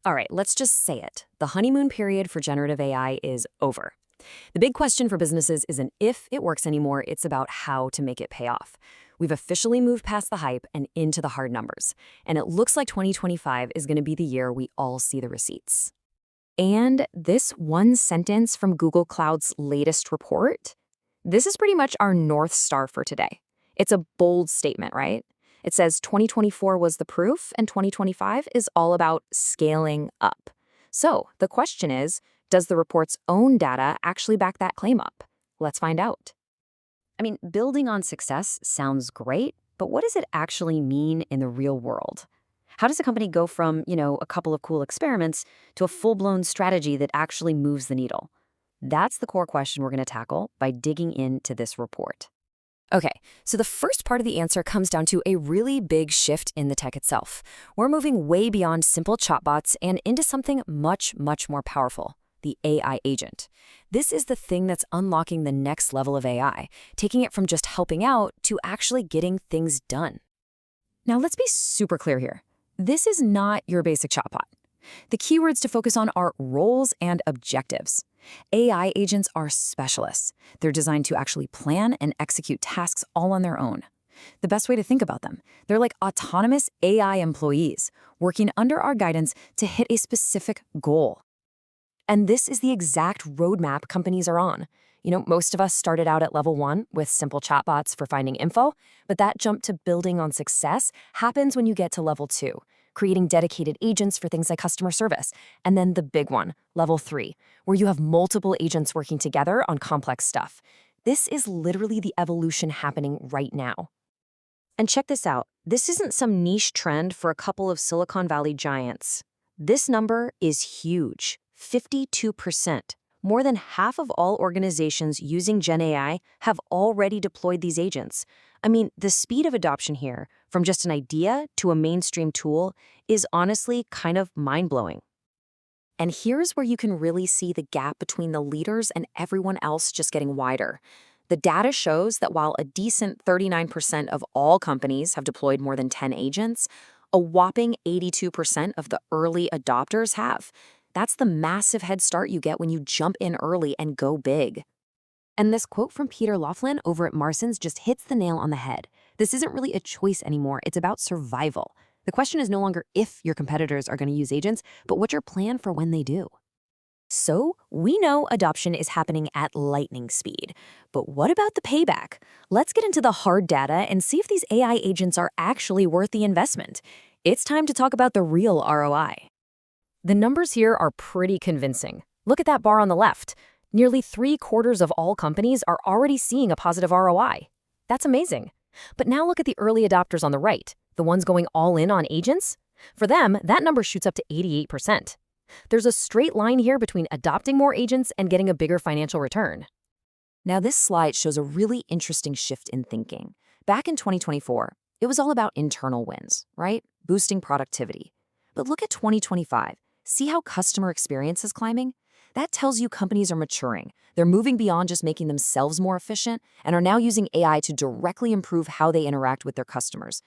All right, let's just say it. The honeymoon period for generative AI is over. The big question for businesses isn't if it works anymore, it's about how to make it pay off. We've officially moved past the hype and into the hard numbers, and it looks like 2025 is going to be the year we all see the receipts. And this one sentence from Google Cloud's latest report, this is pretty much our North Star for today. It's a bold statement, right? It says 2024 was the proof, and 2025 is all about scaling up. So the question is, does the report's own data actually back that claim up? Let's find out. I mean, building on success sounds great, but what does it actually mean in the real world? How does a company go from, a couple of cool experiments to a full-blown strategy that actually moves the needle? That's the core question we're going to tackle by digging into this report. Okay, so the first part of the answer comes down to a really big shift in the tech itself. We're moving way beyond simple chatbots and into something much, much more powerful, the AI agent. This is the thing that's unlocking the next level of AI, taking it from just helping out to actually getting things done. Now, let's be super clear here. This is not your basic chatbot. The keywords to focus on are roles and objectives. AI agents are specialists. They're designed to actually plan and execute tasks all on their own. The best way to think about them, they're like autonomous AI employees working under our guidance to hit a specific goal. And this is the exact roadmap companies are on. Most of us started out at level 1 with simple chatbots for finding info, but that jump to building on success happens when you get to level 2, creating dedicated agents for things like customer service, and then the big one, level 3, where you have multiple agents working together on complex stuff. This is literally the evolution happening right now. And check this out. This isn't some niche trend for a couple of Silicon Valley giants. This number is huge, 52%. More than half of all organizations using Gen AI have already deployed these agents. I mean, the speed of adoption here, from just an idea to a mainstream tool, is honestly kind of mind-blowing. And here's where you can really see the gap between the leaders and everyone else just getting wider. The data shows that while a decent 39% of all companies have deployed more than 10 agents, a whopping 82% of the early adopters have. That's the massive head start you get when you jump in early and go big. And this quote from Peter Laughlin over at Marston's just hits the nail on the head. This isn't really a choice anymore, it's about survival. The question is no longer if your competitors are going to use agents, but what's your plan for when they do? So, we know adoption is happening at lightning speed. But what about the payback? Let's get into the hard data and see if these AI agents are actually worth the investment. It's time to talk about the real ROI. The numbers here are pretty convincing. Look at that bar on the left. Nearly 3/4 of all companies are already seeing a positive ROI. That's amazing. But now look at the early adopters on the right, the ones going all in on agents. For them, that number shoots up to 88%. There's a straight line here between adopting more agents and getting a bigger financial return. Now, this slide shows a really interesting shift in thinking. Back in 2024, it was all about internal wins, right? Boosting productivity. But look at 2025. See how customer experience is climbing? That tells you companies are maturing. They're moving beyond just making themselves more efficient and are now using AI to directly improve how they interact with their customers.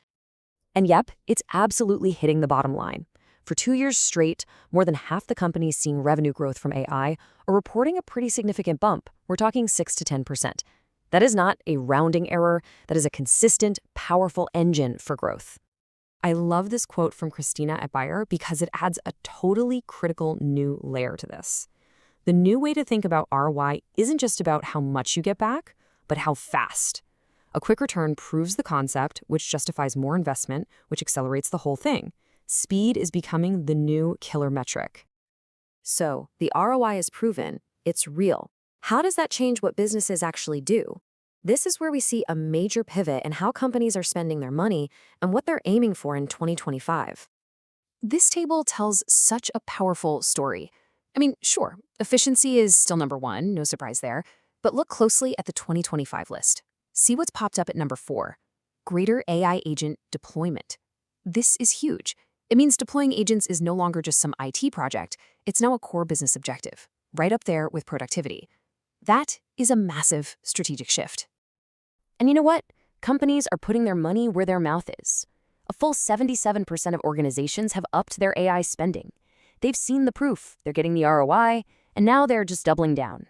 And yep, it's absolutely hitting the bottom line. For 2 years straight, more than half the companies seeing revenue growth from AI are reporting a pretty significant bump. We're talking 6 to 10%. That is not a rounding error. That is a consistent, powerful engine for growth. I love this quote from Christina at Bayer because it adds a totally critical new layer to this. The new way to think about ROI isn't just about how much you get back, but how fast. A quick return proves the concept, which justifies more investment, which accelerates the whole thing. Speed is becoming the new killer metric. So, the ROI is proven, it's real. How does that change what businesses actually do? This is where we see a major pivot in how companies are spending their money and what they're aiming for in 2025. This table tells such a powerful story. I mean, sure, efficiency is still number 1, no surprise there, but look closely at the 2025 list. See what's popped up at number 4, greater AI agent deployment. This is huge. It means deploying agents is no longer just some IT project, it's now a core business objective, right up there with productivity. That is a massive strategic shift. And you know what? Companies are putting their money where their mouth is. A full 77% of organizations have upped their AI spending. They've seen the proof, they're getting the ROI, and now they're just doubling down.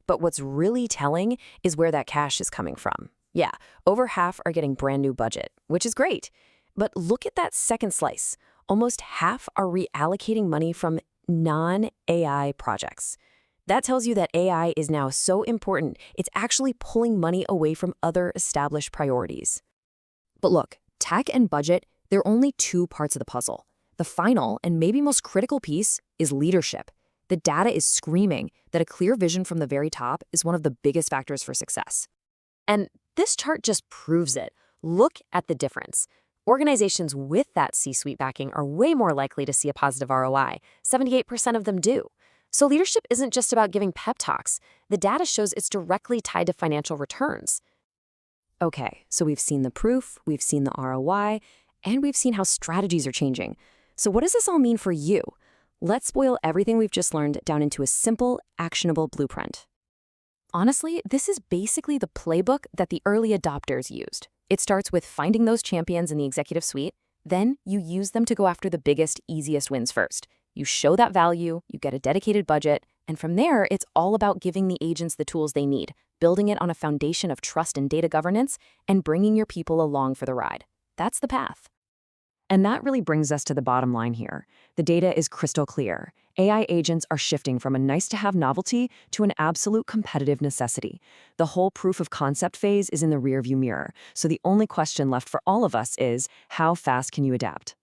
But what's really telling is where that cash is coming from. Yeah, over half are getting brand new budget, which is great. But look at that second slice. Almost half are reallocating money from non-AI projects. That tells you that AI is now so important, it's actually pulling money away from other established priorities. But look, tech and budget, they're only two parts of the puzzle. The final and maybe most critical piece is leadership. The data is screaming that a clear vision from the very top is one of the biggest factors for success. And this chart just proves it. Look at the difference. Organizations with that C-suite backing are way more likely to see a positive ROI. 78% of them do. So leadership isn't just about giving pep talks. The data shows it's directly tied to financial returns. Okay, so we've seen the proof, we've seen the ROI, and we've seen how strategies are changing. So what does this all mean for you? Let's boil everything we've just learned down into a simple, actionable blueprint. Honestly, this is basically the playbook that the early adopters used. It starts with finding those champions in the executive suite. Then you use them to go after the biggest, easiest wins first. You show that value, you get a dedicated budget, and from there, it's all about giving the agents the tools they need, building it on a foundation of trust and data governance, and bringing your people along for the ride. That's the path. And that really brings us to the bottom line here. The data is crystal clear. AI agents are shifting from a nice-to-have novelty to an absolute competitive necessity. The whole proof of concept phase is in the rearview mirror, so the only question left for all of us is, how fast can you adapt?